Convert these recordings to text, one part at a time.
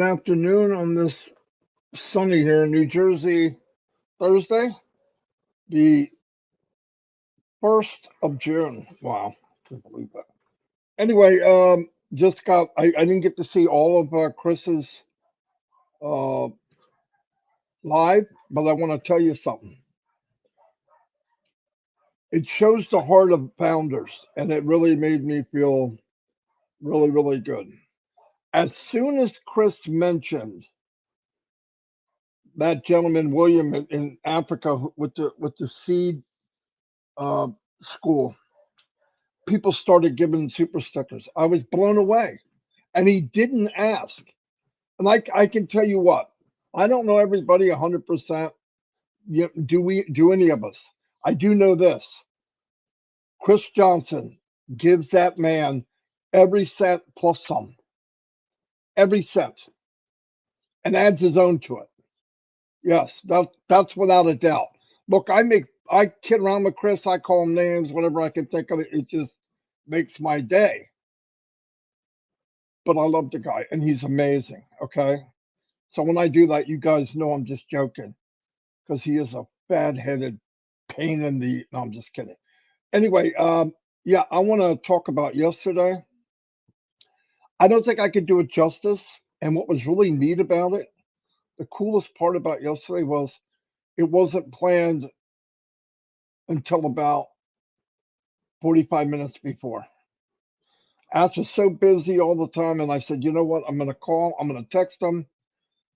Afternoon on this sunny here in New Jersey, Thursday, the 1st of June. Wow, can't believe that. Anyway, I didn't get to see all of Chris's uh, live, but I want to tell you something. It shows the heart of founders, and it really made me feel really, really good. As soon as Chris mentioned that gentleman William in Africa with the seed uh, school, people started giving super stickers. I was blown away, and he didn't ask. And I can tell you what, I don't know everybody 100%. Do any of us? I do know this: Chris Johnson gives that man every cent plus some, every cent, and adds his own to it. Yes, that's without a doubt. Look, I kid around with Chris. I call him names, whatever I can think of. It just makes my day. But I love the guy, and he's amazing. Okay, so when I do that, you guys know I'm just joking because he is a bad-headed pain in the. No, I'm just kidding. Anyway, yeah, I want to talk about yesterday. I don't think I could do it justice. And what was really neat about it, the coolest part about yesterday was it wasn't planned until about 45 minutes before. Ash is so busy all the time, and I said, you know what? I'm going to call. I'm going to text him,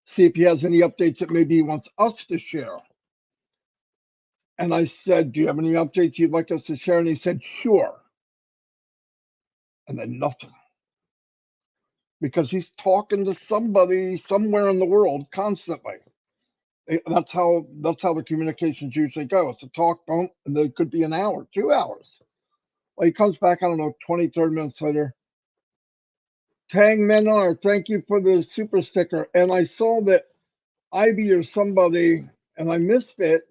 see if he has any updates that maybe he wants us to share. And I said, do you have any updates you'd like us to share? And he said, sure. And then nothing. Because he's talking to somebody somewhere in the world constantly. That's how the communications usually go. It's a talk, boom, and there could be an hour, 2 hours. Well, he comes back, I don't know, 20, 30 minutes later. Tang Menar, thank you for the super sticker. And I saw that Ivy or somebody, and I missed it,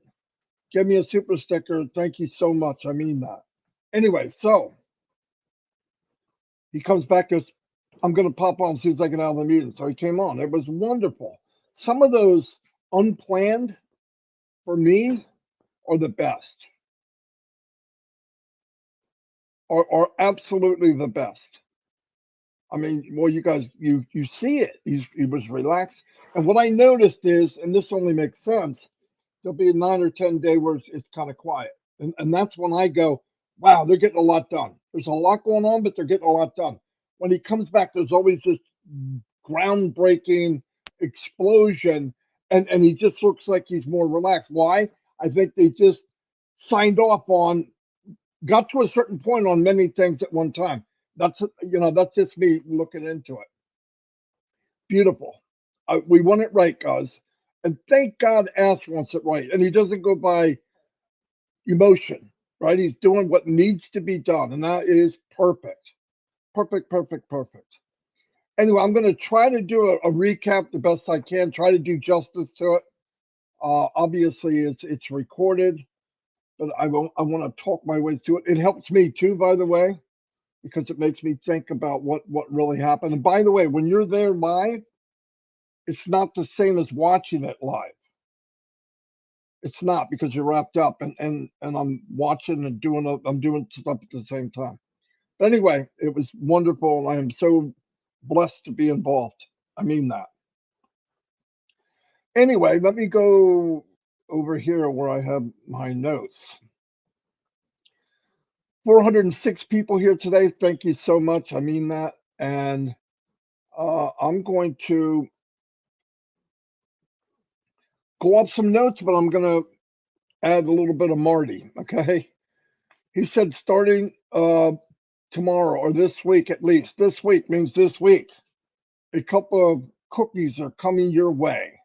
give me a super sticker. Thank you so much. I mean that. Anyway, so he comes back, goes, I'm going to pop on as soon as I get out of the meeting. So he came on. It was wonderful. Some of those unplanned, for me, are the best, are absolutely the best. I mean, well, you guys, you see it. He was relaxed. And what I noticed is, and this only makes sense, there'll be a 9 or 10 day where it's kind of quiet. And that's when I go, wow, they're getting a lot done. There's a lot going on, but they're getting a lot done. When he comes back, there's always this groundbreaking explosion, and he just looks like he's more relaxed. Why? I think they just signed off on, got to a certain point on many things at one time. That's just me looking into it. Beautiful. We want it right, guys. And thank God Ash wants it right. And he doesn't go by emotion, right? He's doing what needs to be done. And that is perfect. Perfect, perfect, perfect. Anyway, I'm going to try to do a recap the best I can, try to do justice to it. Obviously, it's recorded, but I want to talk my way through it. It helps me too, by the way, because it makes me think about what really happened. And by the way, when you're there live, it's not the same as watching it live. It's not, because you're wrapped up and I'm watching and I'm doing stuff at the same time. But anyway, it was wonderful. I am so blessed to be involved. I mean that. Anyway, let me go over here where I have my notes. 406 people here today. Thank you so much. I mean that. And I'm going to go up some notes, but I'm going to add a little bit of Marty. Okay. He said starting tomorrow or this week, at least. This week means this week. A couple of cookies are coming your way.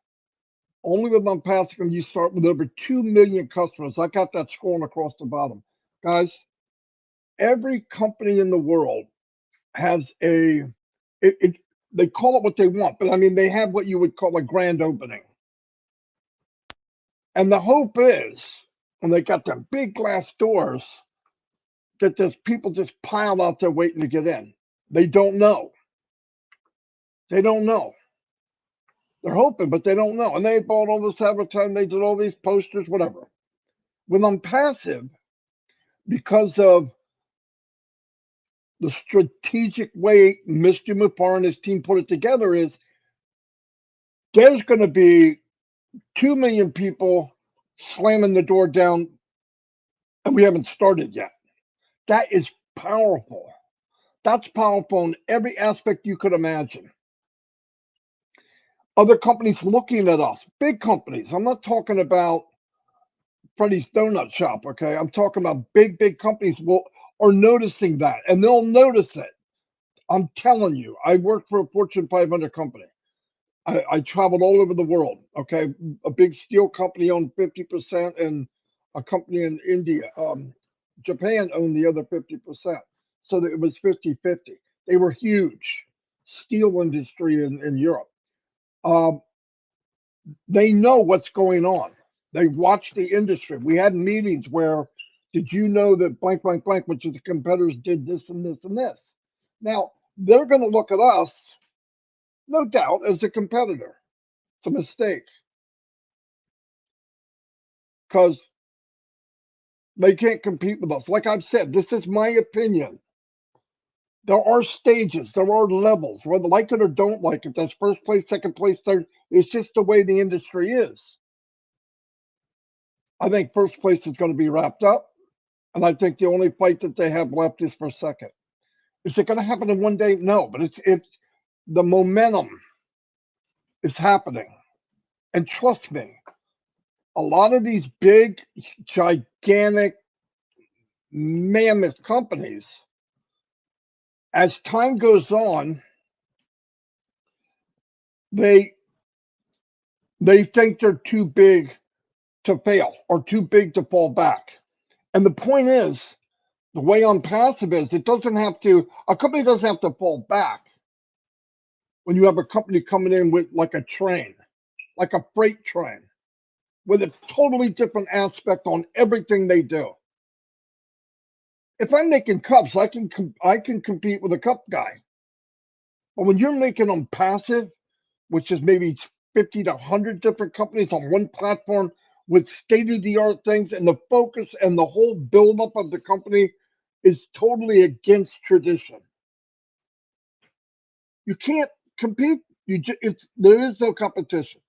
Only with Onpassive you start with over 2 million customers. I got that scrolling across the bottom. Guys, every company in the world has they call it what they want, but I mean, they have what you would call a grand opening. And the hope is, and they got them big glass doors, that there's people just piled out there waiting to get in. They don't know. They don't know. They're hoping, but they don't know. And they bought all this advertising, they did all these posters, whatever. With Onpassive, because of the strategic way Mr. Mufareh and his team put it together, is there's going to be 2 million people slamming the door down, and we haven't started yet. That is powerful. That's powerful in every aspect you could imagine. Other companies looking at us, big companies. I'm not talking about Freddy's Donut Shop, okay? I'm talking about big companies are noticing that, and they'll notice it. I'm telling you, I work for a Fortune 500 company. I traveled all over the world, okay? A big steel company owned 50%, and a company in India, Japan owned the other 50%. So that it was 50-50. They were huge. Steel industry in Europe. They know what's going on. They watch the industry. We had meetings where, did you know that blank, which is the competitors, did this and this and this? Now, they're going to look at us, no doubt, as a competitor. It's a mistake. Because they can't compete with us. Like I've said, this is my opinion. There are stages, there are levels, whether like it or don't like it. There's first place, second place, third. It's just the way the industry is. I think first place is going to be wrapped up, and I think the only fight that they have left is for second. Is it going to happen in one day? No, but it's the momentum is happening, and trust me, a lot of these big, gigantic, mammoth companies, as time goes on, they think they're too big to fail or too big to fall back. And the point is, the way Onpassive is, a company doesn't have to fall back when you have a company coming in with like a train, like a freight train, with a totally different aspect on everything they do. If I'm making cups, I can compete with a cup guy. But when you're making Onpassive, which is maybe 50 to 100 different companies on one platform with state-of-the-art things, and the focus and the whole buildup of the company is totally against tradition. You can't compete. There is no competition.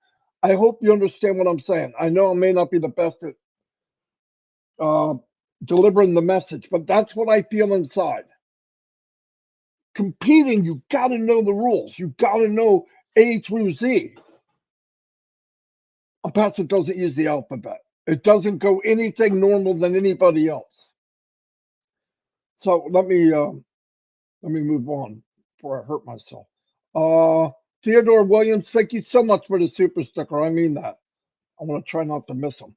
I hope you understand what I'm saying. I know I may not be the best at delivering the message, but that's what I feel inside. Competing, you got to know the rules. You got to know A through Z. Onpassive doesn't use the alphabet. It doesn't go anything normal than anybody else. So let me move on before I hurt myself. Theodore Williams, thank you so much for the super sticker. I mean that. I want to try not to miss them.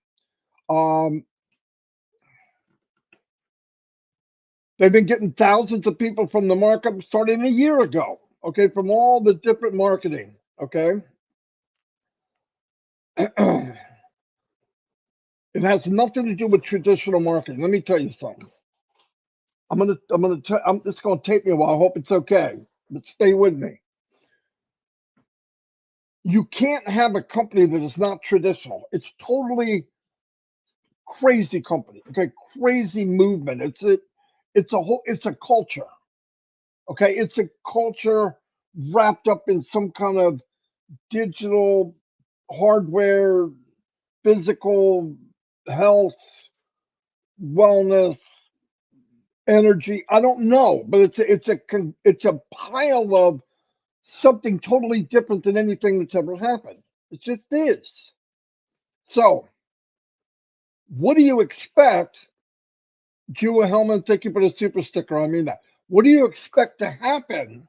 They've been getting thousands of people from the markup starting a year ago, okay, from all the different marketing, okay? It has nothing to do with traditional marketing. Let me tell you something. It's gonna take me a while. I hope it's okay, but stay with me. You can't have a company that is not traditional. It's totally crazy company, okay? Crazy movement. It's a culture, okay? It's a culture wrapped up in some kind of digital hardware, physical health, wellness, energy. I don't know, but it's a pile of something totally different than anything that's ever happened. It just is. So, what do you expect? Jewel Hellman, thank you for the super sticker. I mean that. What do you expect to happen?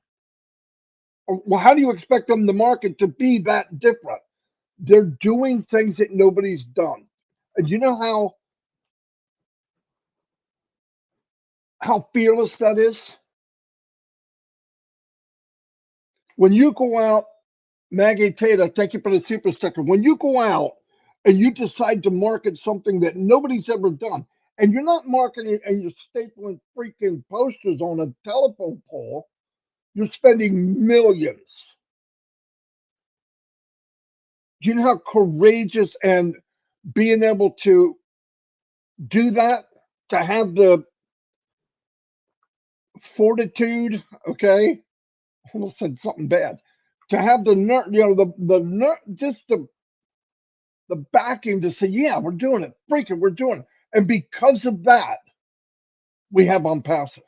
Well, how do you expect them, the market, to be that different? They're doing things that nobody's done. And you know how fearless that is? When you go out, Maggie Tata, thank you for the super sticker. When you go out and you decide to market something that nobody's ever done, and you're not marketing and you're stapling freaking posters on a telephone pole, you're spending millions. Do you know how courageous and being able to do that, to have the fortitude, okay? I almost said something bad. To have the nerve, just the backing to say, yeah, we're doing it, freaking, we're doing it. And because of that, we have Onpassive.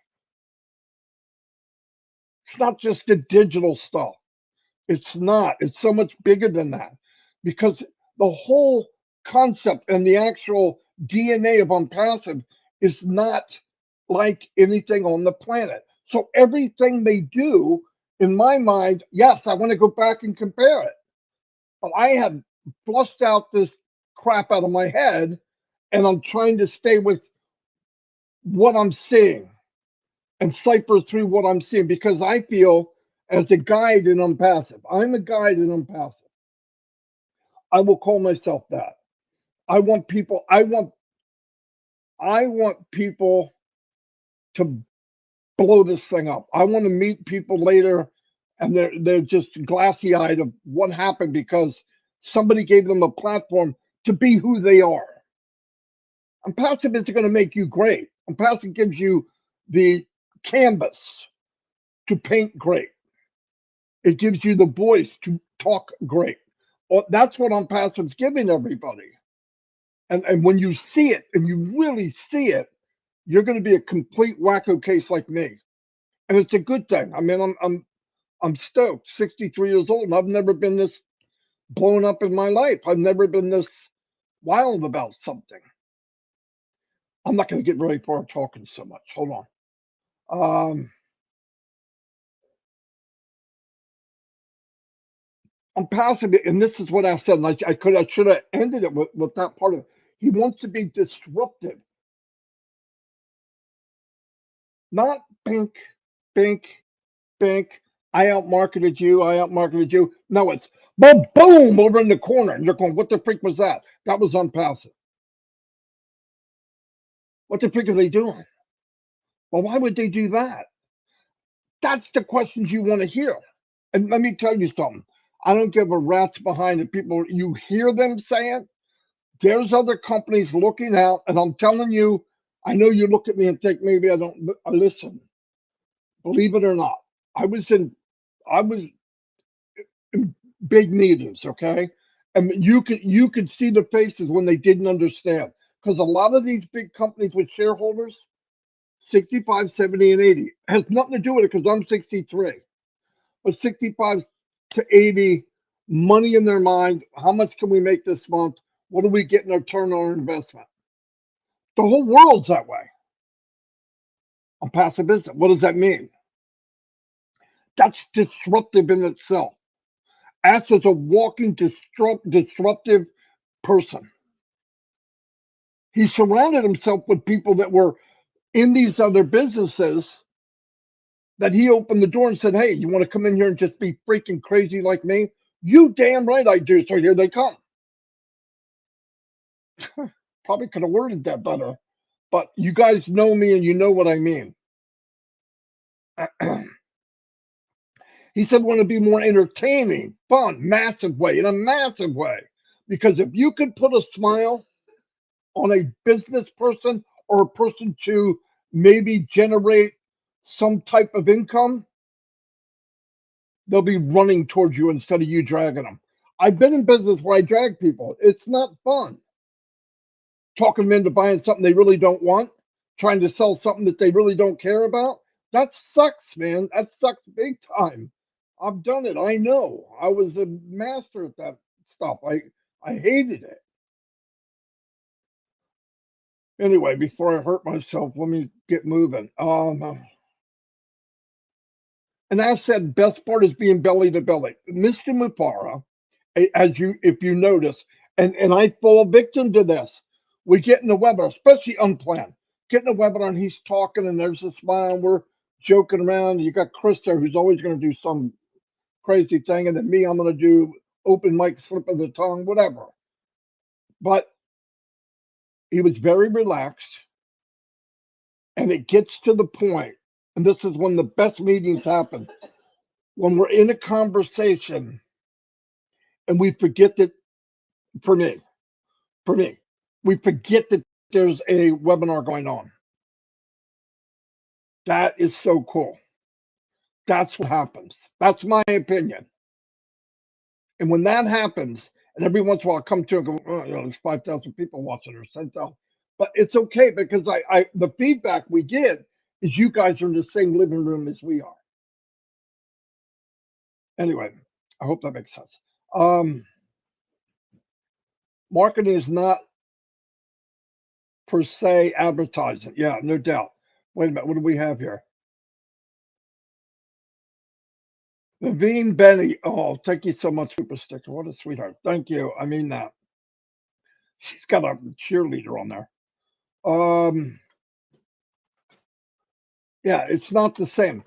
It's not just the digital stuff. It's not. It's so much bigger than that, because the whole concept and the actual DNA of Onpassive is not like anything on the planet. So everything they do, in my mind, yes, I want to go back and compare it. But I have flushed out this crap out of my head, and I'm trying to stay with what I'm seeing and cipher through what I'm seeing, because I feel as a guide in Onpassive, I'm a guide in Onpassive. I will call myself that. I want people, I want people to blow this thing up. I want to meet people later and they're just glassy eyed of what happened because somebody gave them a platform to be who they are. Onpassive isn't going to make you great. Onpassive gives you the canvas to paint great. It gives you the voice to talk great. Well, that's what Onpassive's giving everybody. And when you see it, and you really see it, you're going to be a complete wacko case like me. And it's a good thing. I mean, I'm stoked. 63 years old, and I've never been this blown up in my life. I've never been this wild about something. I'm not going to get very far talking so much. Hold on. Onpassive, and this is what I said, and I should have ended it with that part of it. He wants to be disruptive, not bink, bink, bink. I outmarketed you. I outmarketed you. No, it's boom, boom over in the corner, and you're going, "What the freak was that?" That was Onpassive. What the freak are they doing? Well, why would they do that? That's the questions you want to hear. And let me tell you something. I don't give a rat's behind it. People, you hear them saying, there's other companies looking out, and I'm telling you, I know you look at me and think maybe I don't listen. Believe it or not, I was in big meetings, okay, and you could see the faces when they didn't understand, because a lot of these big companies with shareholders, 65, 70, and 80, has nothing to do with it because I'm 63, but 65 to 80, money in their mind. How much can we make this month? What do we get in our return on our investment? The whole world's that way. Onpassive isn't. What does that mean? That's disruptive in itself. Ash is a walking disruptive person. He surrounded himself with people that were in these other businesses that he opened the door and said, "Hey, you want to come in here and just be freaking crazy like me? You damn right I do." So here they come. Probably could have worded that better, but you guys know me and you know what I mean. He said, "Want to be more entertaining, fun, massive way, in a massive way. Because if you could put a smile on a business person or a person to maybe generate some type of income, they'll be running towards you instead of you dragging them." I've been in business where I drag people. It's not fun. Talking them into buying something they really don't want, trying to sell something that they really don't care about. That sucks, man. That sucks big time. I've done it. I know. I was a master at that stuff. I hated it. Anyway, before I hurt myself, let me get moving. And I said, best part is being belly to belly. Mr. Mufareh, as you, if you notice, and I fall victim to this. We get in the webinar, especially unplanned. Get in the webinar and he's talking and there's a smile and we're joking around. You got Chris there who's always going to do some crazy thing, and then me, I'm going to do open mic, slip of the tongue, whatever. But he was very relaxed, and it gets to the point, and this is when the best meetings happen, when we're in a conversation and we forget that For me, for me, we forget that there's a webinar going on. That is so cool. That's what happens. That's my opinion. And when that happens, and every once in a while I come to and go, oh, there's 5,000 people watching or 10,000. But it's okay because the feedback we get is you guys are in the same living room as we are. Anyway, I hope that makes sense. Marketing is not per se advertising. Yeah, no doubt. Wait a minute. What do we have here? Naveen Benny. Oh, thank you so much, Super Sticker. What a sweetheart. Thank you. I mean that. She's got a cheerleader on there. Yeah, it's not the same.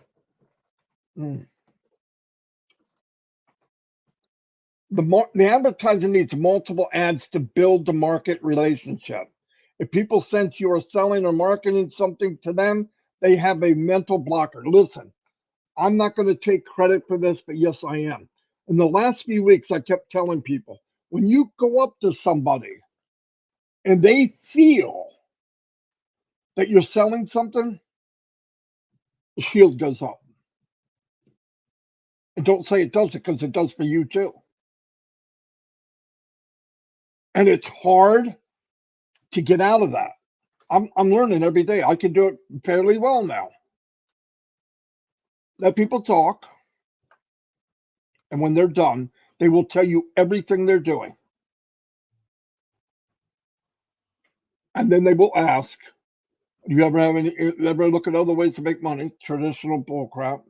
The advertising needs multiple ads to build the market relationship. If people sense you are selling or marketing something to them, they have a mental blocker. Listen, I'm not going to take credit for this, but yes, I am. In the last few weeks, I kept telling people, when you go up to somebody and they feel that you're selling something, the shield goes up. And don't say it doesn't, because it does for you too. And it's hard to get out of that. I'm learning every day. I can do it fairly well now. Let people talk, and when they're done, they will tell you everything they're doing. And then they will ask, do you ever look at other ways to make money? Traditional bullcrap.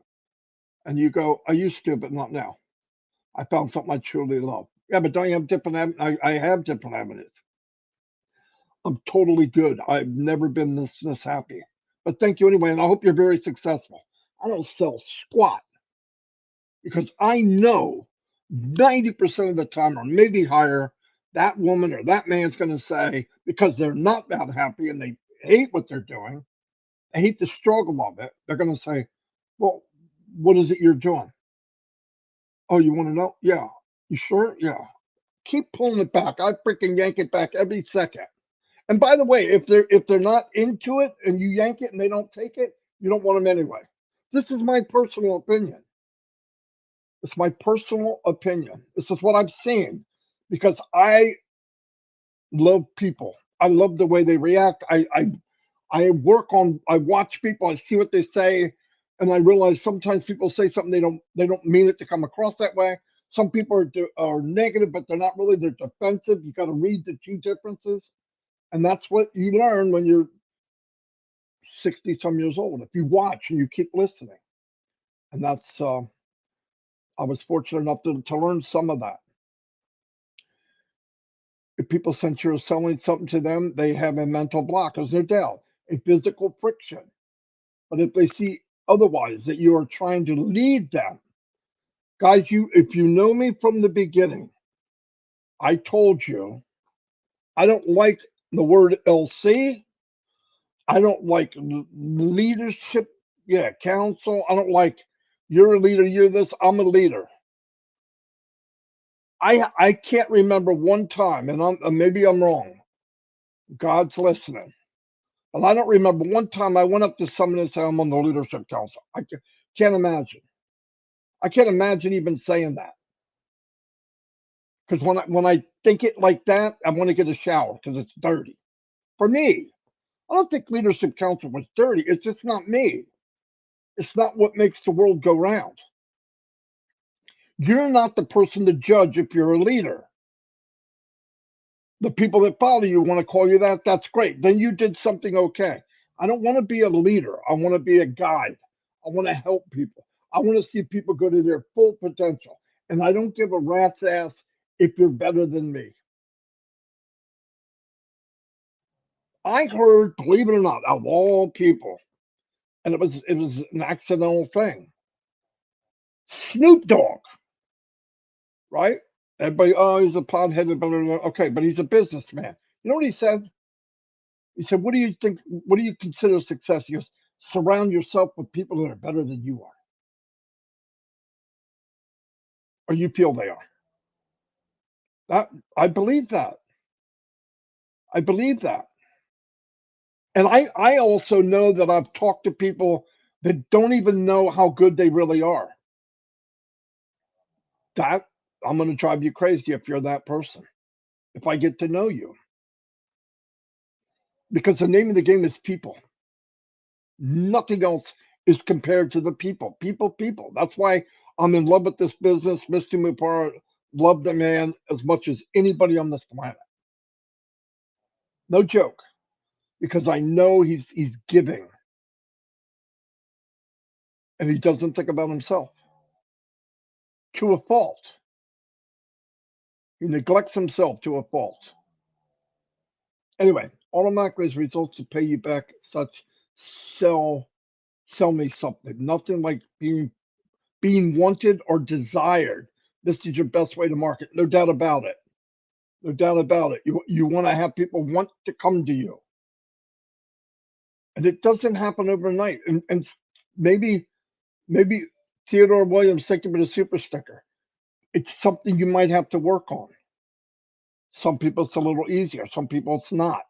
And you go, are you stupid? Not now. I found something I truly love. Yeah, but don't you have different? I have different avenues. I'm totally good. I've never been this happy. But thank you anyway, and I hope you're very successful. I don't sell squat because I know 90% of the time, or maybe higher, that woman or that man's going to say, because they're not that happy and they hate what they're doing, they hate the struggle of it, they're going to say, well, what is it you're doing? Oh, you want to know? Yeah. You sure? Yeah. Keep pulling it back. I freaking yank it back every second. And by the way, if they're not into it and you yank it and they don't take it, you don't want them anyway. This is my personal opinion. It's my personal opinion. This is what I've seen because I love people. I love the way they react. I watch people, I see what they say, and I realize sometimes people say something they don't mean it to come across that way. Some people are negative, but they're not really. They're defensive. You got to read the two differences, and that's what you learn when you're 60 some years old. If you watch and you keep listening, and that's I was fortunate enough to learn some of that. If people sense you're selling something to them, they have a mental block, there's no doubt, a physical friction. But if they see otherwise, that you are trying to lead them, guys, if you know me from the beginning, I told you I don't like the word LC. I don't like leadership, yeah, council. I don't like you're a leader, you're this, I'm a leader. I can't remember one time, and maybe I'm wrong. God's listening. But I don't remember one time I went up to someone and said, I'm on the leadership council. I can't imagine. I can't imagine even saying that. Because when I think it like that, I want to get a shower because it's dirty. For me, I don't think leadership council was dirty. It's just not me. It's not what makes the world go round. You're not the person to judge if you're a leader. The people that follow you want to call you that. That's great. Then you did something okay. I don't want to be a leader. I want to be a guide. I want to help people. I want to see people go to their full potential. And I don't give a rat's ass if you're better than me. I heard, believe it or not, of all people, and it was an accidental thing. Snoop Dogg, right? Everybody, oh, he's a pot-headed, blah, blah, blah. Okay, but he's a businessman. You know what he said? He said, what do you think? What do you consider success? He goes, surround yourself with people that are better than you are, or you feel they are. I believe that. I believe that. And I also know that I've talked to people that don't even know how good they really are. That I'm going to drive you crazy if you're that person. If I get to know you, because the name of the game is people. Nothing else is compared to the people. People, people. That's why I'm in love with this business. Mr. Mufareh, love the man as much as anybody on this planet. No joke, because I know he's giving, and he doesn't think about himself to a fault. He neglects himself to a fault. Anyway, automatically as results to pay you back such sell me something. Nothing like being wanted or desired. This is your best way to market. No doubt about it. No doubt about it. You want to have people want to come to you. And it doesn't happen overnight. And maybe Theodore Williams, thank you for the super sticker. It's something you might have to work on. Some people it's a little easier. Some people it's not.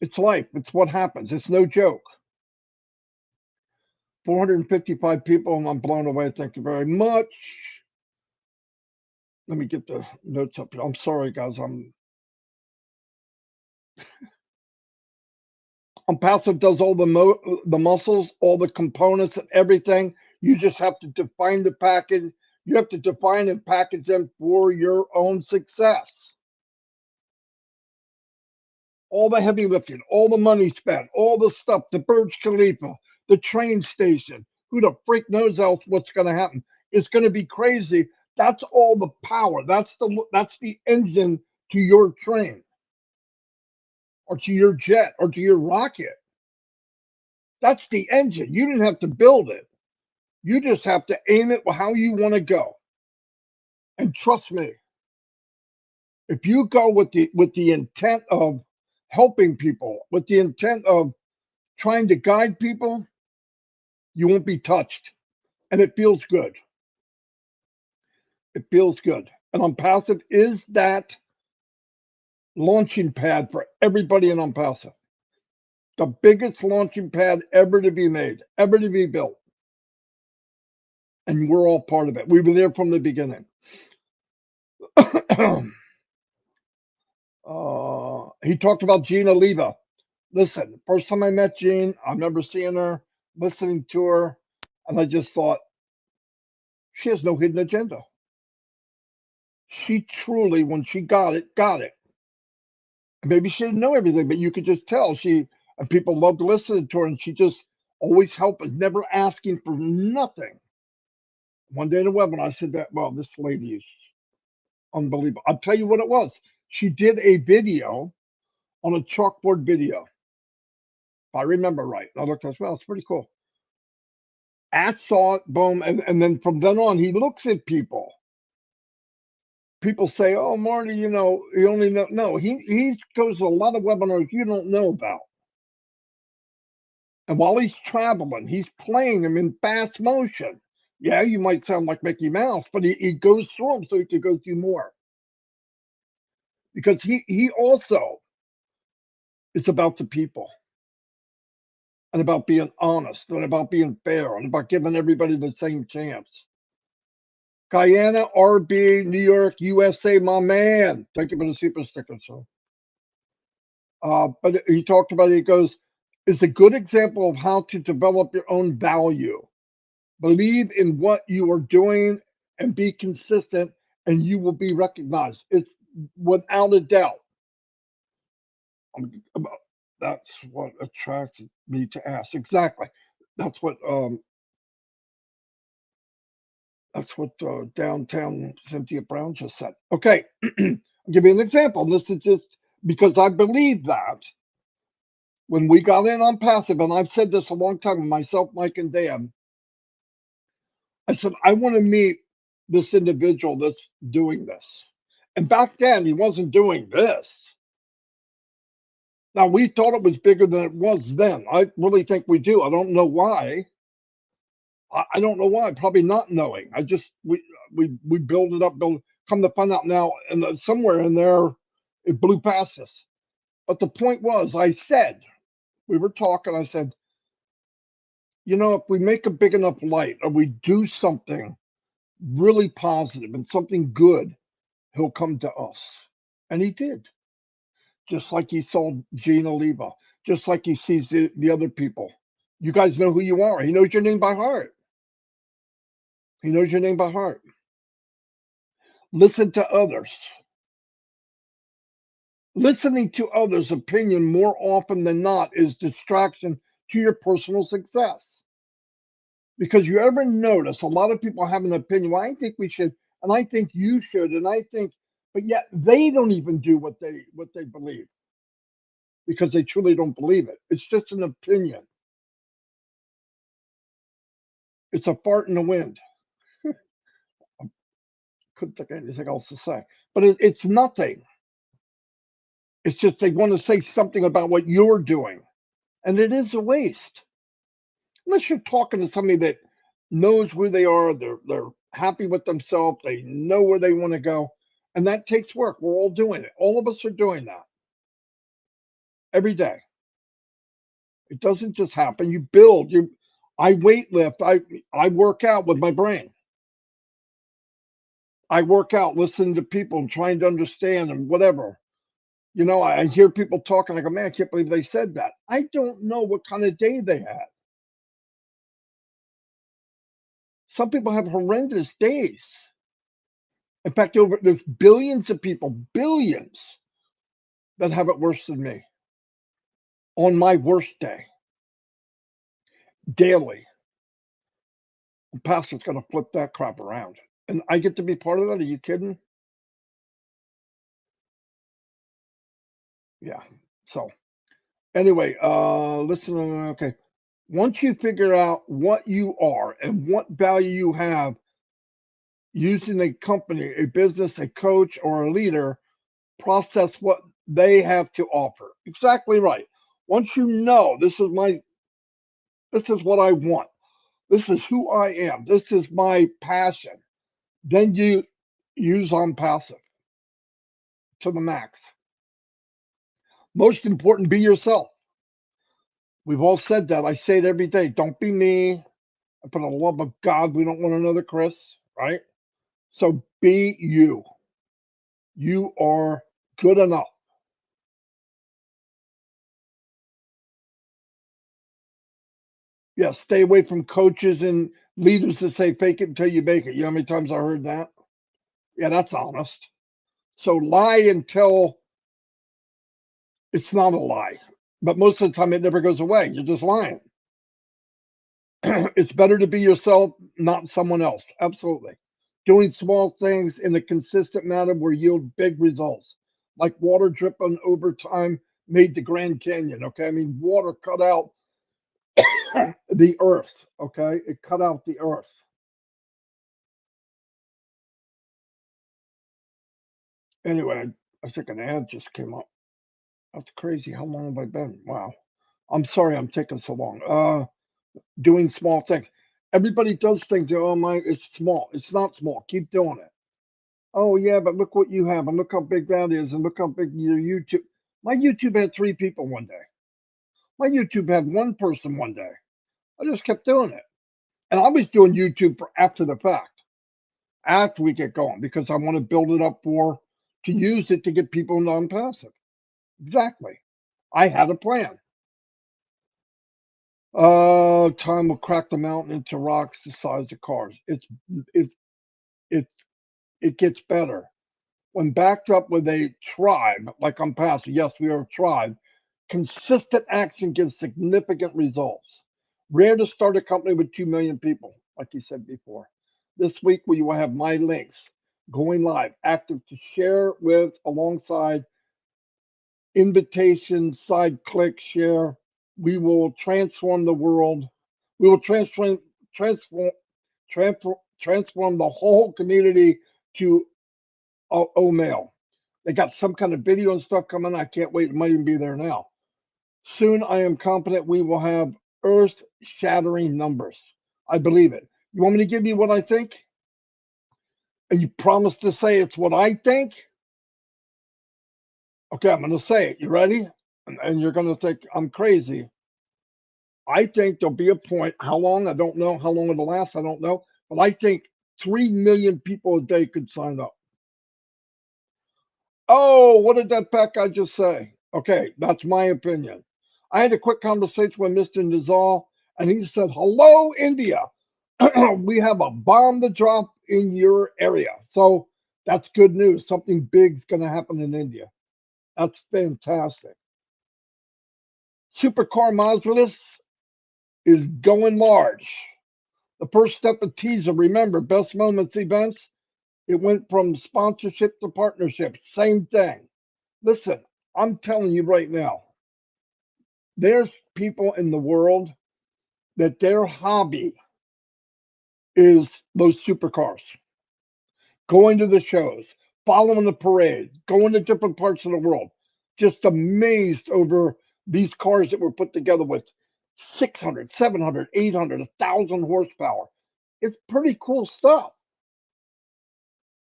It's life. It's what happens. It's no joke. 455 people, and I'm blown away. Thank you very much. Let me get the notes up here. I'm sorry, guys. Onpassive does all the muscles, all the components, and everything. You just have to define the package. You have to define and package them for your own success. All the heavy lifting, all the money spent, all the stuff, the Burj Khalifa, the train station. Who the freak knows else what's going to happen? It's going to be crazy. That's all the power. That's the engine to your train, or to your jet, or to your rocket. That's the engine. You didn't have to build it. You just have to aim it how you want to go. And trust me, if you go with the intent of helping people, with the intent of trying to guide people, you won't be touched. And it feels good. It feels good. And Onpassive is that launching pad for everybody in Onpassive. The biggest launching pad ever to be made, ever to be built. And we're all part of it. We were there from the beginning. He talked about Gina Leva. Listen, first time I met Jean, I remember seeing her, listening to her, and I just thought, she has no hidden agenda. She truly, when she got it, got it. Maybe she didn't know everything, but you could just tell and people loved listening to her, and she just always helped, never asking for nothing. One day in a webinar, I said that, well, this lady is unbelievable. I'll tell you what it was. She did a video on a chalkboard video. If I remember right. I looked at it, well, it's pretty cool. Ash saw it, boom, and then from then on, he looks at people. People say, "Oh, Marty, he only know." No, he goes to a lot of webinars you don't know about. And while he's traveling, he's playing them in fast motion. Yeah, you might sound like Mickey Mouse, but he goes through them so he could go through more. Because he also is about the people, and about being honest, and about being fair, and about giving everybody the same chance. Guyana, RB, New York, USA, my man. Thank you for the super sticker, sir. But he talked about it. He goes, it's a good example of how to develop your own value. Believe in what you are doing and be consistent, and you will be recognized. It's without a doubt. That's what attracted me to ask. Exactly. That's what downtown Cynthia Brown just said. Okay, I'll give you an example. This is just because I believe that when we got in Onpassive, and I've said this a long time, myself, Mike, and Dan, I said, I want to meet this individual that's doing this. And back then, he wasn't doing this. Now, we thought it was bigger than it was then. I really think we do. I don't know why. I don't know why. Probably not knowing. We build it up. come to find out now, and somewhere in there, it blew past us. But the point was, we were talking, I said, if we make a big enough light or we do something really positive and something good, he'll come to us. And he did. Just like he saw Gene Oliva, just like he sees the other people. You guys know who you are. He knows your name by heart. He knows your name by heart. Listen to others. Listening to others' opinion more often than not is distraction to your personal success. Because you ever notice a lot of people have an opinion, well, I think we should, and I think you should, and I think, but yet they don't even do what they believe because they truly don't believe it. It's just an opinion. It's a fart in the wind. Couldn't think of anything else to say. But it's nothing. It's just they want to say something about what you're doing. And it is a waste. Unless you're talking to somebody that knows who they are, they're happy with themselves, they know where they want to go. And that takes work. We're all doing it. All of us are doing that every day. It doesn't just happen. You build. I weight lift. I work out with my brain. I work out listening to people and trying to understand and whatever. I hear people talking. I go, man, I can't believe they said that. I don't know what kind of day they had. Some people have horrendous days. In fact, there's billions of people, billions, that have it worse than me on my worst day, daily. The pastor's going to flip that crap around. And I get to be part of that? Are you kidding? Yeah. So anyway, listen, okay. Once you figure out what you are and what value you have using a company, a business, a coach, or a leader, process what they have to offer. Exactly right. Once you know this is what I want, this is who I am, this is my passion, then you use Onpassive to the max. Most important, be yourself. We've all said that. I say it every day. Don't be me. And for the love of God, we don't want another Chris, right? So be you. You are good enough. Yeah, stay away from coaches and leaders that say fake it until you make it. You know how many times I heard that? Yeah, that's honest. So lie until it's not a lie. But most of the time it never goes away. You're just lying. It's better to be yourself, not someone else. Absolutely. Doing small things in a consistent manner will yield big results. Like water dripping over time made the Grand Canyon. Okay. I mean, water cut out the earth. Okay. It cut out the earth. Anyway, I think an ad just came up. That's crazy. How long have I been? Wow. I'm sorry I'm taking so long. Doing small things. Everybody does things. Oh my, it's small. It's not small. Keep doing it. Oh yeah, but look what you have, and look how big that is, and look how big your YouTube. My YouTube had 3 people one day. My YouTube had 1 person one day. I just kept doing it, and I was doing YouTube for after the fact, after we get going, because I want to build it up to use it to get people non-passive. Exactly. I had a plan. Time will crack the mountain into rocks the size of cars. It's it gets better. When backed up with a tribe, like Onpassive, yes, we are a tribe, consistent action gives significant results. Rare to start a company with 2 million people, like you said before. This week, we will have my links going live, active to share with alongside invitation, side click, share. We will transform the world. We will transform, transform the whole community to mail. They got some kind of video and stuff coming. I can't wait. It might even be there now. Soon, I am confident we will have earth-shattering numbers. I believe it. You want me to give you what I think? And you promise to say it's what I think? Okay, I'm going to say it. You ready? And you're going to think I'm crazy. I think there'll be a point. How long? I don't know. How long it'll last? I don't know. But I think 3 million people a day could sign up. Oh, what did that fat guy just say? Okay, that's my opinion. I had a quick conversation with Mr. Nizal, and he said, hello, India. We have a bomb to drop in your area. So that's good news. Something big's going to happen in India. That's fantastic. Supercar Modulus is going large. The first step of teaser, remember, Best Moments events, it went from sponsorship to partnership. Same thing. Listen, I'm telling you right now, there's people in the world that their hobby is those supercars, going to the shows, following the parade, going to different parts of the world. Just amazed over these cars that were put together with 600, 700, 800, 1,000 horsepower. It's pretty cool stuff.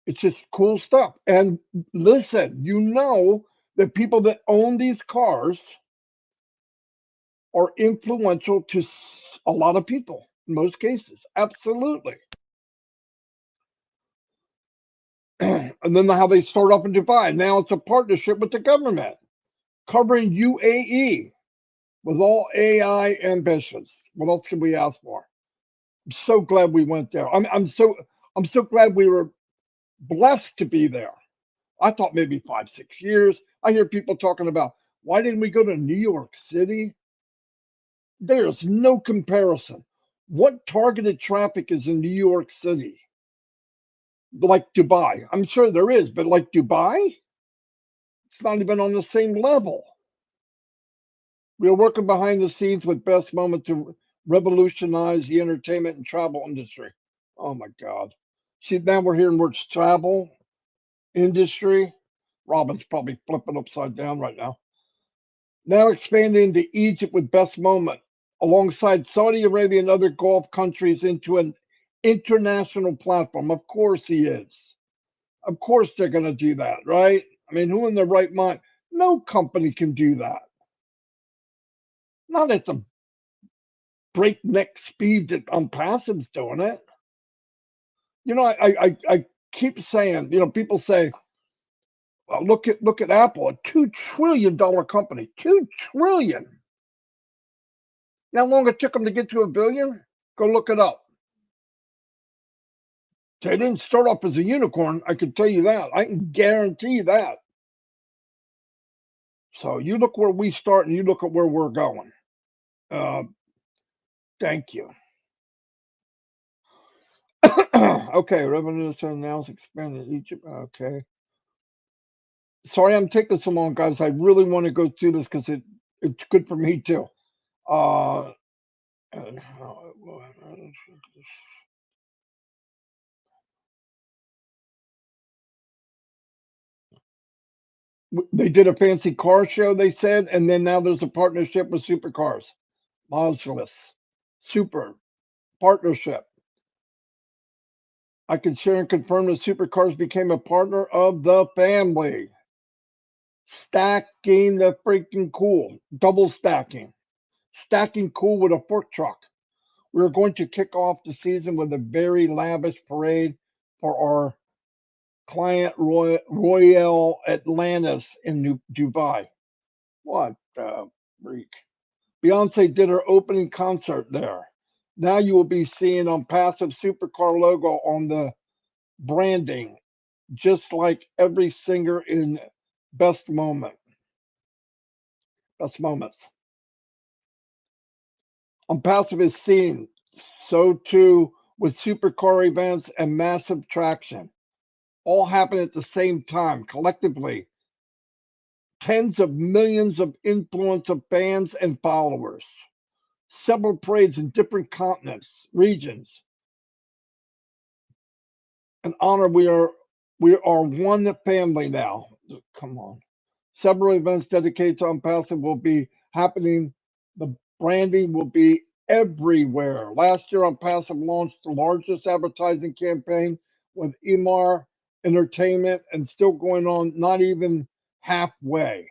It's just cool stuff. And listen, you know that people that own these cars are influential to a lot of people in most cases. Absolutely. And then how they start off in Dubai. Now it's a partnership with the government covering UAE with all AI ambitions. What else can we ask for? I'm so glad we went there. I'm so glad we were blessed to be there. I thought maybe 5, 6 years. I hear people talking about why didn't we go to New York City? There's no comparison. What targeted traffic is in New York City? Like Dubai. I'm sure there is, but like Dubai, it's not even on the same level. We are working behind the scenes with Best Moment to revolutionize the entertainment and travel industry. Oh my God. See, now we're hearing words travel, industry. Robin's probably flipping upside down right now. Now expanding to Egypt with Best Moment, alongside Saudi Arabia and other Gulf countries into an international platform. Of course he is. Of course they're going to do that, right? I mean, who in their right mind? No company can do that. Not at the breakneck speed that Onpassive's doing it. You know, I keep saying, people say, well, look at Apple, a $2 trillion company, 2 trillion. You know how long it took them to get to a billion? Go look it up. They didn't start off as a unicorn. I can tell you that. I can guarantee that. So you look where we start and you look at where we're going. Thank you. Okay, revenue now is expanding in Egypt. Okay. Sorry I'm taking so long, guys. I really want to go through this because it's good for me too. Uh, they did a fancy car show, they said, and then now there's a partnership with Supercars. Modulus. Super partnership. I can share and confirm that Supercars became a partner of the family. Stacking the freaking cool. Double stacking. Stacking cool with a fork truck. We're going to kick off the season with a very lavish parade for our client Royal Atlantis in Dubai. What the freak? Beyonce did her opening concert there. Now you will be seeing Onpassive Supercar logo on the branding, just like every singer in Best Moment. Best Moments. Onpassive is seen, so too with supercar events and massive traction, all happen at the same time, collectively. Tens of millions of influence of fans and followers. Several parades in different continents, regions. An honor we are one family now. Come on. Several events dedicated to Onpassive will be happening. The branding will be everywhere. Last year, Onpassive launched the largest advertising campaign with Emar Entertainment and still going on, not even halfway.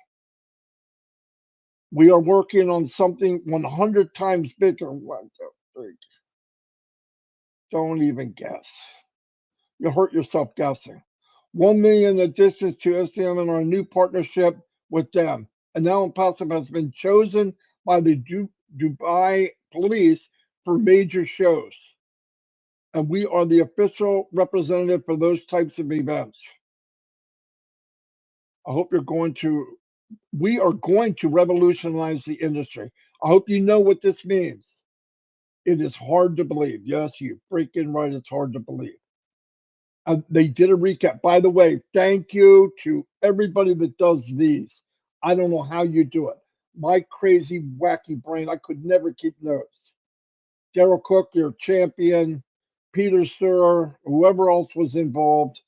We are working on something 100 times bigger. 1, 2, 3. Don't even guess. You'll hurt yourself guessing. 1 million additions to STM in our new partnership with them. And now Onpassive has been chosen by the Dubai police for major shows. And we are the official representative for those types of events. I hope we are going to revolutionize the industry. I hope you know what this means. It is hard to believe. Yes, you freaking right. It's hard to believe. They did a recap. By the way, thank you to everybody that does these. I don't know how you do it. My crazy, wacky brain, I could never keep notes. Daryl Cook, your champion, Peter Sir, whoever else was involved.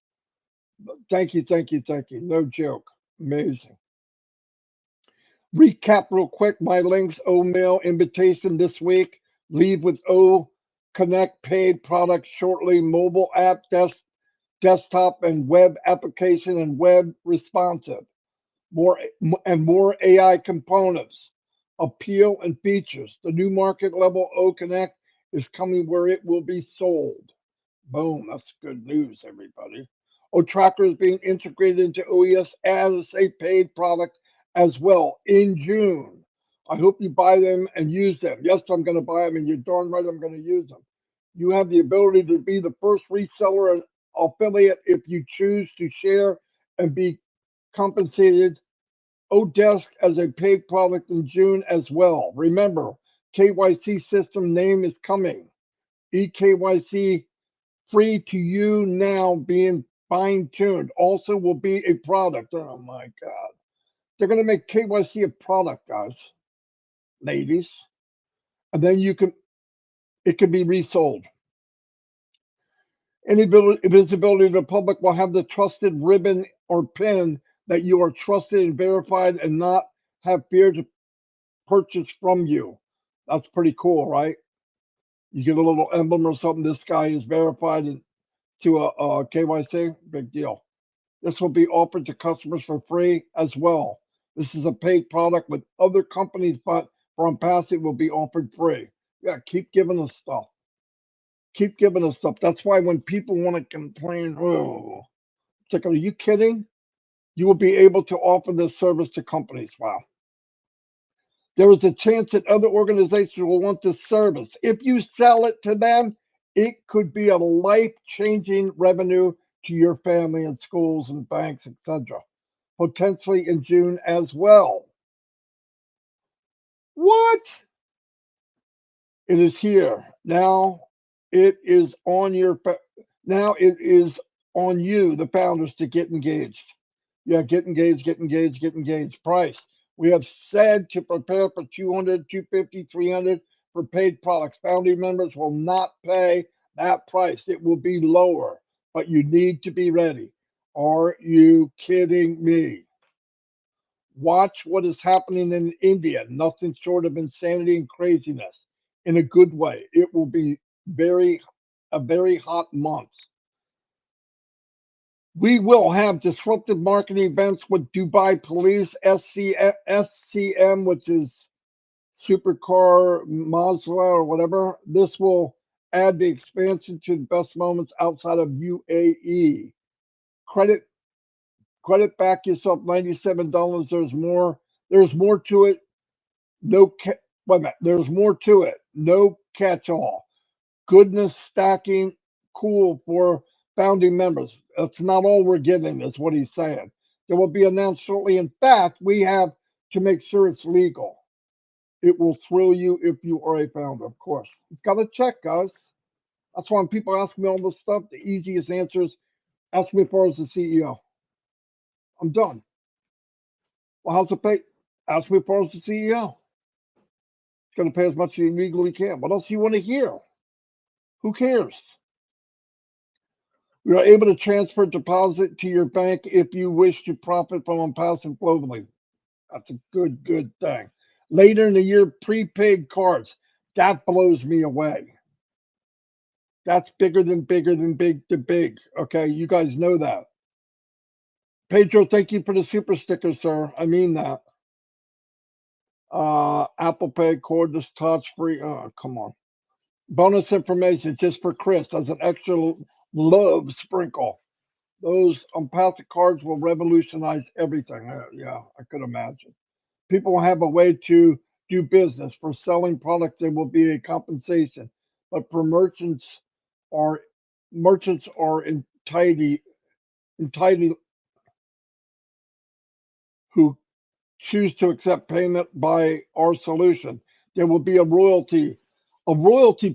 Thank you, thank you, thank you. No joke. Amazing. Recap real quick. My links, O mail invitation this week. Leave with O Connect paid products shortly. Mobile app, desktop and web application and web responsive. More AI components. Appeal and features. The new market level O Connect is coming where it will be sold. Boom, that's good news, everybody. O-Tracker is being integrated into OES as a paid product as well in June. I hope you buy them and use them. Yes, I'm going to buy them, and you're darn right I'm going to use them. You have the ability to be the first reseller and affiliate if you choose to share and be compensated. Odesk as a paid product in June as well. Remember, KYC system name is coming. eKYC free to you now, being fine-tuned. Also will be a product. Oh my God. They're going to make KYC a product, guys, ladies. And then it can be resold. Any visibility to the public will have the trusted ribbon or pin that you are trusted and verified and not have fear to purchase from you. That's pretty cool, right? You get a little emblem or something. This guy is verified to a KYC. Big deal. This will be offered to customers for free as well. This is a paid product with other companies, but for Onpassive will be offered free. Yeah, keep giving us stuff. Keep giving us stuff. That's why when people want to complain, oh, it's like, are you kidding? You will be able to offer this service to companies. Wow. There is a chance that other organizations will want this service. If you sell it to them, it could be a life-changing revenue to your family and schools and banks, etc. Potentially in June as well. What? It is here. Now it is on now it is on you, the founders, to get engaged. Yeah, get engaged, get engaged, get engaged. Price. We have said to prepare for 200, 250, 300 for paid products. Founding members will not pay that price. It will be lower, but you need to be ready. Are you kidding me? Watch what is happening in India. Nothing short of insanity and craziness in a good way. It will be a very hot month. We will have disruptive marketing events with Dubai Police, SCM, which is Supercar Mazda or whatever. This will add the expansion to the best moments outside of UAE. Credit back yourself, $97. There's more to it. Wait a minute. There's more to it. No catch all. Goodness stacking, cool for founding members. That's not all we're getting, is what he's saying. It will be announced shortly. In fact, we have to make sure it's legal. It will thrill you if you are a founder, of course. It's got a check, guys. That's why when people ask me all this stuff, the easiest answer is ask me if I was the CEO. I'm done. Well, how's it pay? Ask me if I was the CEO. It's going to pay as much as you legally can. What else do you want to hear? Who cares? We are able to transfer deposit to your bank if you wish to profit from Onpassive globally. That's a good thing. Later in the year, prepaid cards. That blows me away. That's bigger than big. Okay, you guys know that. Pedro, thank you for the super sticker, sir. I mean that. Apple Pay, cordless, touch free. Oh, come on. Bonus information just for Chris as an extra love sprinkle. Those Onpassive cards will revolutionize everything. Yeah, I could imagine. People will have a way to do business. For selling products, there will be a compensation, but for merchants are entitled who choose to accept payment by our solution. There will be a royalty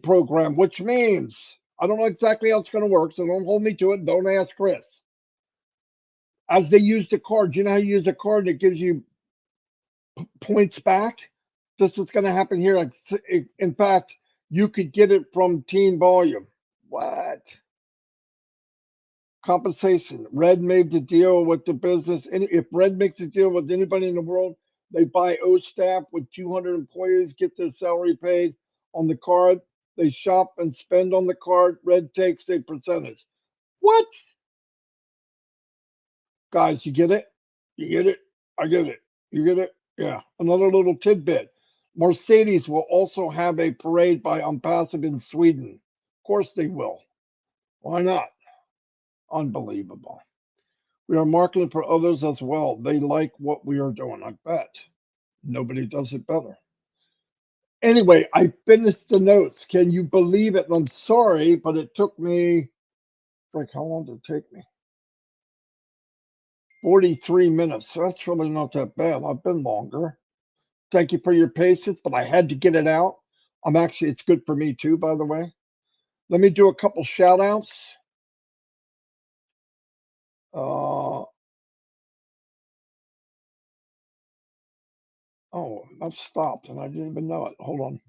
program, which means I don't know exactly how it's going to work, so don't hold me to it. Don't ask Chris. As they use the card, you know how you use a card that gives you points back? This is going to happen here. In fact, you could get it from Team Volume. What? Compensation. Red made the deal with the business. And if Red makes a deal with anybody in the world, they buy O staff with 200 employees, get their salary paid on the card. They shop and spend on the card. Red takes a percentage. What? Guys, you get it? You get it? I get it. You get it? Yeah. Another little tidbit. Mercedes will also have a parade by Onpassive in Sweden. Of course they will. Why not? Unbelievable. We are marketing for others as well. They like what we are doing, I bet. Nobody does it better. Anyway, I finished the notes. Can you believe it? I'm sorry, but it took me, like, how long did it take me? 43 minutes. That's really not that bad. I've been longer. Thank you for your patience, but I had to get it out. It's good for me too, by the way. Let me do a couple shout outs. Oh, that stopped and I didn't even know it. Hold on.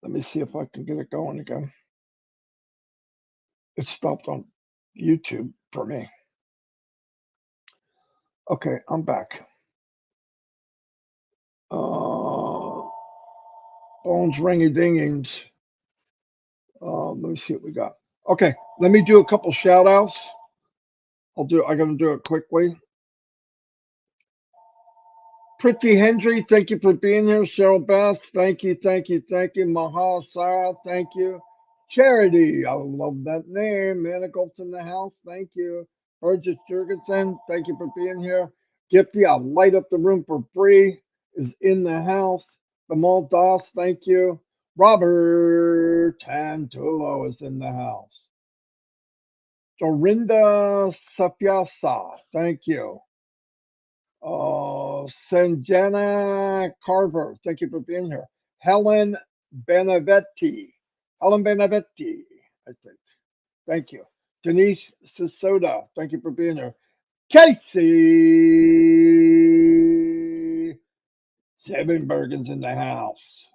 Let me see if I can get it going again. It stopped on YouTube for me. Okay, I'm back. Bones ringy dingings. Let me see what we got. Okay, let me do a couple shout outs. I'm gonna do it quickly. Pretty Hendry, thank you for being here. Cheryl Bass, thank you. Mahal Sarah, thank you. Charity, I love that name. Manacles in the house, thank you. Burgess Jurgensen, thank you for being here. Gifty, I'll light up the room for free, is in the house. Bimal Das, thank you. Robert Tantulo is in the house. Dorinda Sapiasa, thank you. Sanjana Carver, thank you for being here. Helen Benavetti, I think. Thank you. Denise Sisoda, thank you for being here. Casey Sevenbergen's in the house.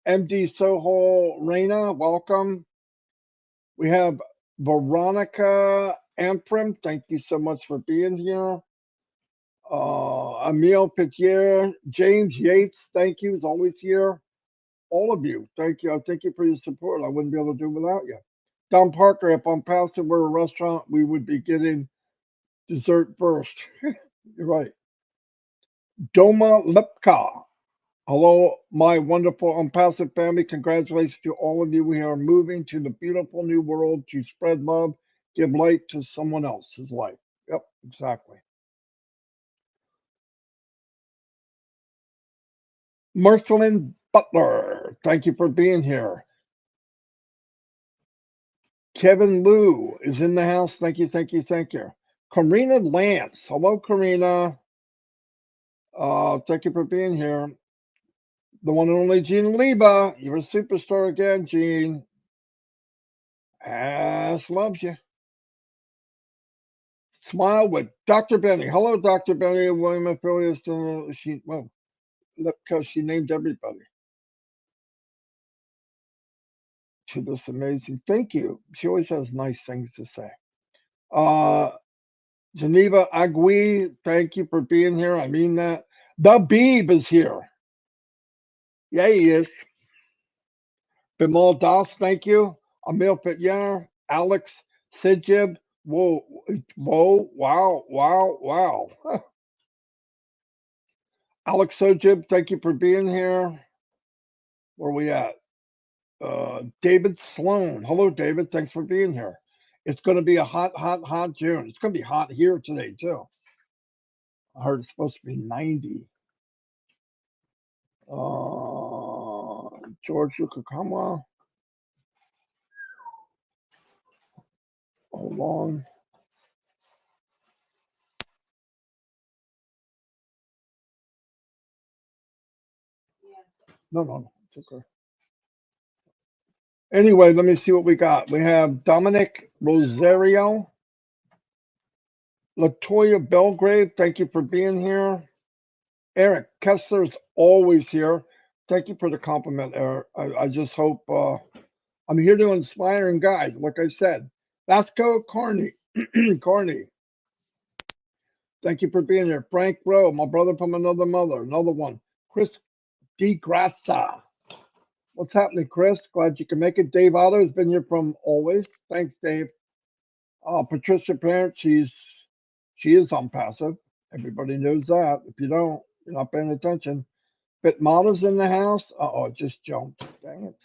MD Soho Reina, welcome. We have Veronica Amprim, thank you so much for being here. Emil Petier, James Yates, thank you, is always here. All of you, thank you. Thank you for your support. I wouldn't be able to do it without you. Don Parker, if Onpassive were a restaurant, we would be getting dessert first. You're right. Doma Lepka. Hello, my wonderful Onpassive family. Congratulations to all of you. We are moving to the beautiful new world to spread love, give light to someone else's life. Yep, exactly. Marcelin Butler, thank you for being here. Kevin Liu is in the house. Thank you. Karina Lance. Hello, Karina. Thank you for being here. The one and only Gene Leba. You're a superstar again, Gene. Ass loves you. Smile with Dr. Benny. Hello, Dr. Benny. William affiliates to because she named everybody to this amazing. Thank you. She always has nice things to say. Geneva Agui, thank you for being here. I mean that. The Beeb is here. Yeah, he is. Bimal Das, thank you. Emil Fityer, Alex Sijib. Whoa, wow. Alex Sojib, thank you for being here. Where are we at? David Sloan. Hello, David. Thanks for being here. It's going to be a hot June. It's going to be hot here today, too. I heard it's supposed to be 90. George Yukakama. Hold on. No. It's okay. Anyway, let me see what we got. We have Dominic Rosario. Latoya Belgrave, thank you for being here. Eric Kessler's always here. Thank you for the compliment, Eric. I just hope I'm here to inspire and guide, like I said. Vasco Carney. Carney. Thank you for being here. Frank Rowe, my brother from another mother, another one. Chris DeGrassa. What's happening, Chris? Glad you can make it. Dave Otto has been here from always. Thanks, Dave. Patricia Parent, she is Onpassive. Everybody knows that. If you don't, you're not paying attention. Bitmoto's in the house. Uh-oh, it just jumped. Dang it.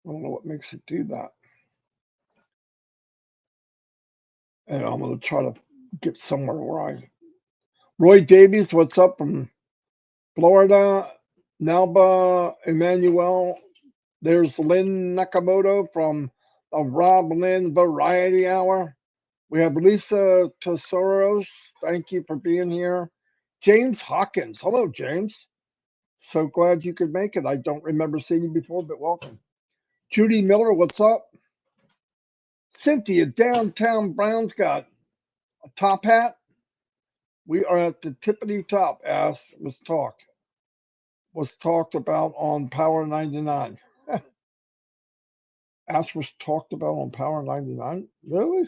I don't know what makes it do that. And I'm going to try to get somewhere where Roy Davies, what's up from Florida? Nalba Emmanuel. There's Lynn Nakamoto from the Rob Lynn Variety Hour. We have Lisa Tesoros. Thank you for being here. James Hawkins. Hello, James. So glad you could make it. I don't remember seeing you before, but welcome. Judy Miller, what's up? Cynthia, downtown Brown's got a top hat. We are at the tippity top, as was talked about on Power 99. Ash was talked about on Power 99? Really?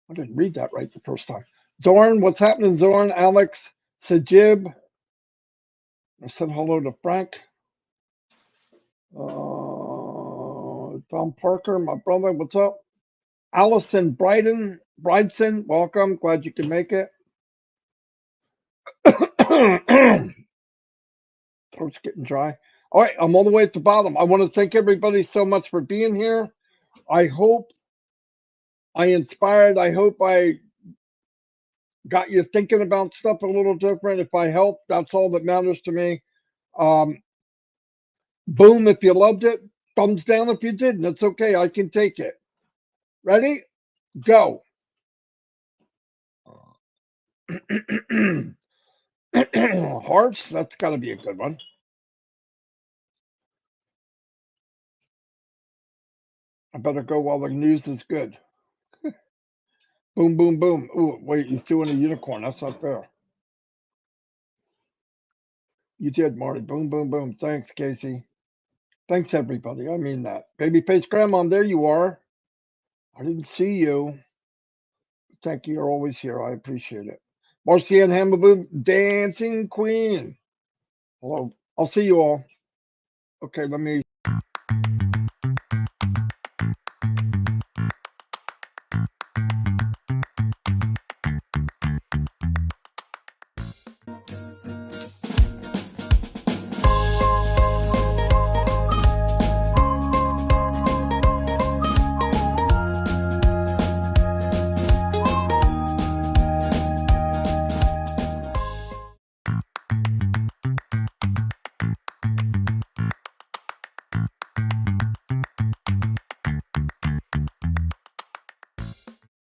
I didn't read that right the first time. Zorn, what's happening, Zorn? Alex Sajib. I said hello to Frank. Tom Parker, my brother, what's up? Allison Bridson, welcome. Glad you can make it. Throat's getting dry. All right, I'm all the way at the bottom. I want to thank everybody so much for being here. I hope I inspired. I hope I got you thinking about stuff a little different. If I helped, that's all that matters to me. Boom if you loved it. Thumbs down if you didn't. It's okay. I can take it. Ready? Go. Hearts, that's got to be a good one. I better go while the news is good. Boom, boom, boom. Ooh, wait, you threw in a unicorn. That's not fair. You did, Marty. Boom, boom, boom. Thanks, Casey. Thanks, everybody. I mean that. Babyface Grandma, there you are. I didn't see you. Thank you. You're always here. I appreciate it. Marcianne Hamaboo, Dancing Queen. Hello. I'll see you all. Okay, let me.